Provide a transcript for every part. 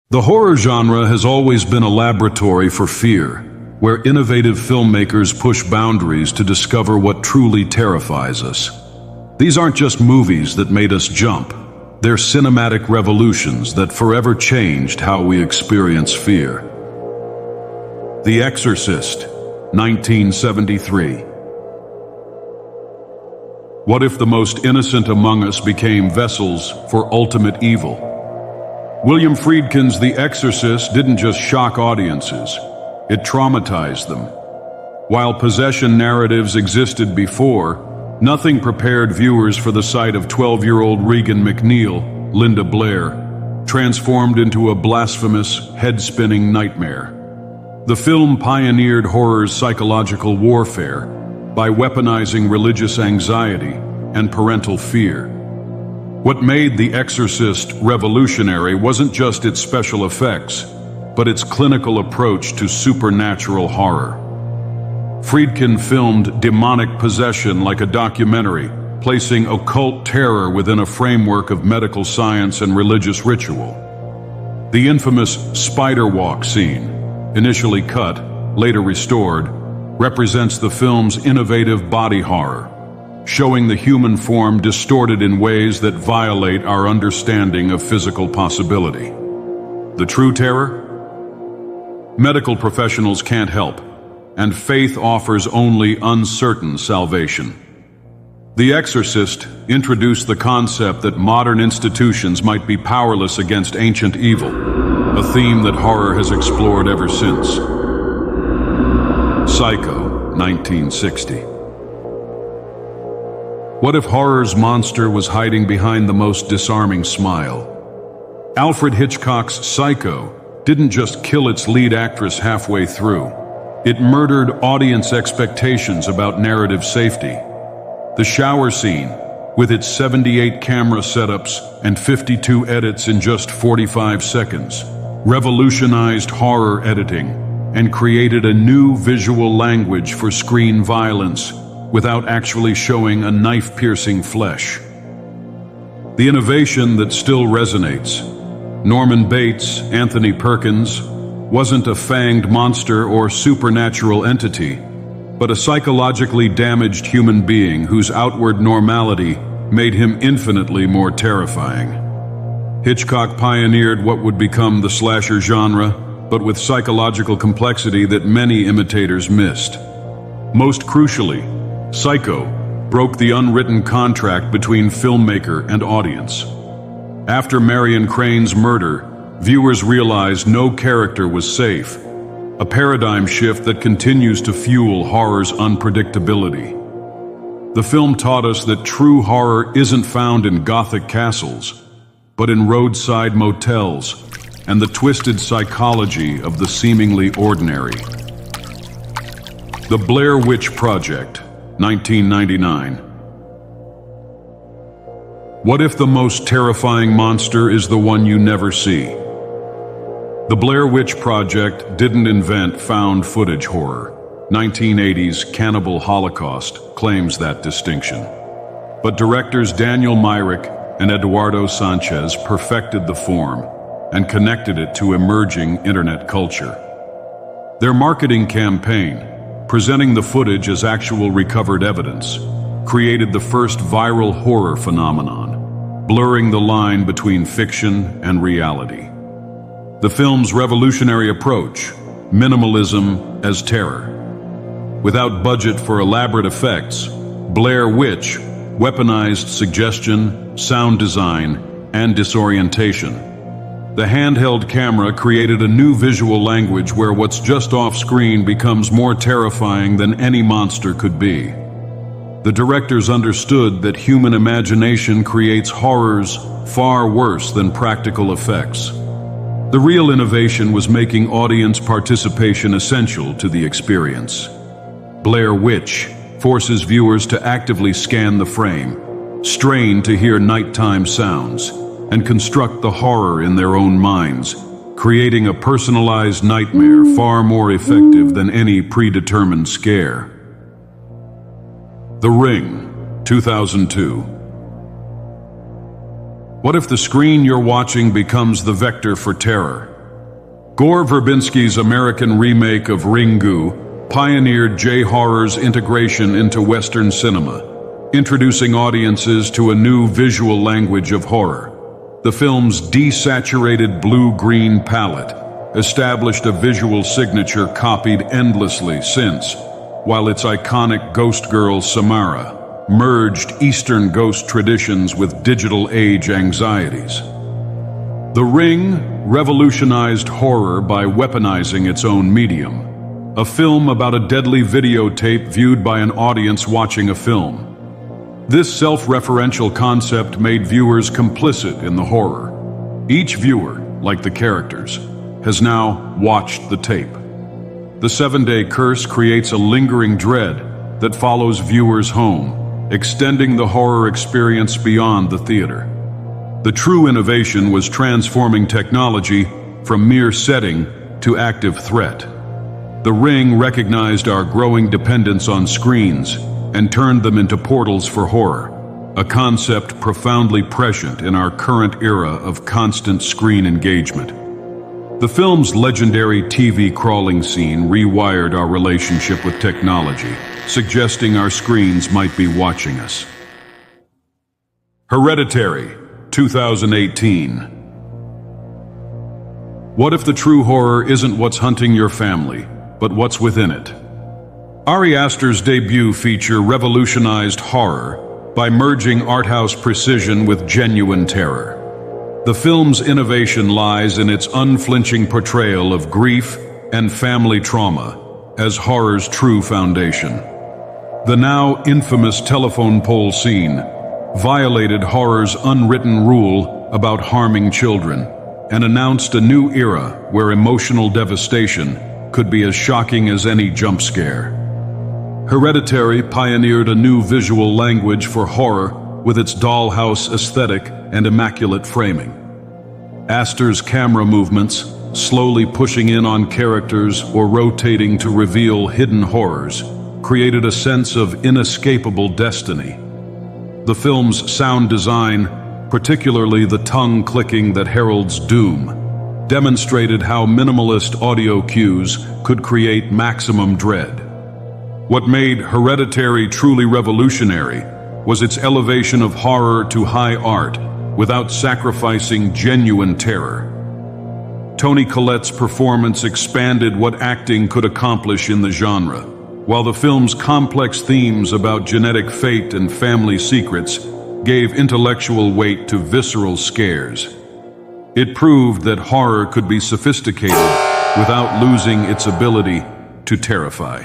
The horror genre has always been a laboratory for fear, where innovative filmmakers push boundaries to discover what truly terrifies us. These aren't just movies that made us jump. They're cinematic revolutions that forever changed how we experience fear. The Exorcist, 1973. What if the most innocent among us became vessels for ultimate evil? William Friedkin's The Exorcist didn't just shock audiences, it traumatized them. While possession narratives existed before, nothing prepared viewers for the sight of 12-year-old Regan McNeil, Linda Blair, transformed into a blasphemous, head-spinning nightmare. The film pioneered horror's psychological warfare by weaponizing religious anxiety and parental fear. What made The Exorcist revolutionary wasn't just its special effects, but its clinical approach to supernatural horror. Friedkin filmed demonic possession like a documentary, placing occult terror within a framework of medical science and religious ritual. The infamous spider walk scene, initially cut, later restored, represents the film's innovative body horror, showing the human form distorted in ways that violate our understanding of physical possibility. The true terror? Medical professionals can't help, and faith offers only uncertain salvation. The Exorcist introduced the concept that modern institutions might be powerless against ancient evil, a theme that horror has explored ever since. Psycho, 1960. What if horror's monster was hiding behind the most disarming smile? Alfred Hitchcock's Psycho didn't just kill its lead actress halfway through. It murdered audience expectations about narrative safety. The shower scene, with its 78 camera setups and 52 edits in just 45 seconds, revolutionized horror editing and created a new visual language for screen violence without actually showing a knife-piercing flesh. The innovation that still resonates. Norman Bates, Anthony Perkins, wasn't a fanged monster or supernatural entity, but a psychologically damaged human being whose outward normality made him infinitely more terrifying. Hitchcock pioneered what would become the slasher genre, but with psychological complexity that many imitators missed. Most crucially, Psycho broke the unwritten contract between filmmaker and audience. After Marion Crane's murder, viewers realized no character was safe, a paradigm shift that continues to fuel horror's unpredictability. The film taught us that true horror isn't found in Gothic castles, but in roadside motels and the twisted psychology of the seemingly ordinary. The Blair Witch Project, 1999. What if the most terrifying monster is the one you never see? The Blair Witch Project didn't invent found footage horror. 1980's Cannibal Holocaust claims that distinction. But directors Daniel Myrick and Eduardo Sanchez perfected the form and connected it to emerging internet culture. Their marketing campaign, presenting the footage as actual recovered evidence, created the first viral horror phenomenon, blurring the line between fiction and reality. The film's revolutionary approach, minimalism as terror. Without budget for elaborate effects, Blair Witch weaponized suggestion, sound design, and disorientation. The handheld camera created a new visual language where what's just off-screen becomes more terrifying than any monster could be. The directors understood that human imagination creates horrors far worse than practical effects. The real innovation was making audience participation essential to the experience. Blair Witch forces viewers to actively scan the frame, strain to hear nighttime sounds, and construct the horror in their own minds, creating a personalized nightmare far more effective than any predetermined scare. The Ring, 2002. What if the screen you're watching becomes the vector for terror? Gore Verbinski's American remake of Ringu pioneered J-horror's integration into Western cinema, introducing audiences to a new visual language of horror. The film's desaturated blue-green palette established a visual signature copied endlessly since, while its iconic ghost girl Samara merged Eastern ghost traditions with digital age anxieties. The Ring revolutionized horror by weaponizing its own medium, a film about a deadly videotape viewed by an audience watching a film. This self-referential concept made viewers complicit in the horror. Each viewer, like the characters, has now watched the tape. The 7-day curse creates a lingering dread that follows viewers home, extending the horror experience beyond the theater. The true innovation was transforming technology from mere setting to active threat. The Ring recognized our growing dependence on screens and turned them into portals for horror, a concept profoundly prescient in our current era of constant screen engagement. The film's legendary TV crawling scene rewired our relationship with technology, suggesting our screens might be watching us. Hereditary, 2018. What if the true horror isn't what's hunting your family, but what's within it? Ari Aster's debut feature revolutionized horror by merging arthouse precision with genuine terror. The film's innovation lies in its unflinching portrayal of grief and family trauma as horror's true foundation. The now infamous telephone pole scene violated horror's unwritten rule about harming children and announced a new era where emotional devastation could be as shocking as any jump scare. Hereditary pioneered a new visual language for horror with its dollhouse aesthetic and immaculate framing. Aster's camera movements, slowly pushing in on characters or rotating to reveal hidden horrors, created a sense of inescapable destiny. The film's sound design, particularly the tongue clicking that heralds doom, demonstrated how minimalist audio cues could create maximum dread. What made Hereditary truly revolutionary was its elevation of horror to high art without sacrificing genuine terror. Toni Collette's performance expanded what acting could accomplish in the genre, while the film's complex themes about genetic fate and family secrets gave intellectual weight to visceral scares. It proved that horror could be sophisticated without losing its ability to terrify.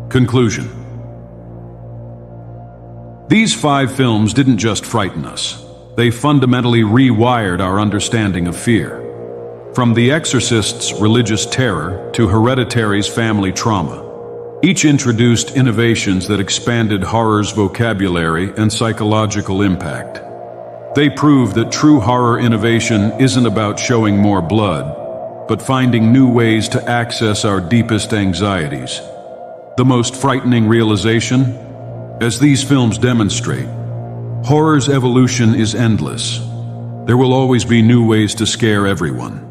Conclusion. These 5 films didn't just frighten us. They fundamentally rewired our understanding of fear. From The Exorcist's religious terror to Hereditary's family trauma, each introduced innovations that expanded horror's vocabulary and psychological impact. They proved that true horror innovation isn't about showing more blood, but finding new ways to access our deepest anxieties. The most frightening realization? As these films demonstrate, horror's evolution is endless. There will always be new ways to scare everyone.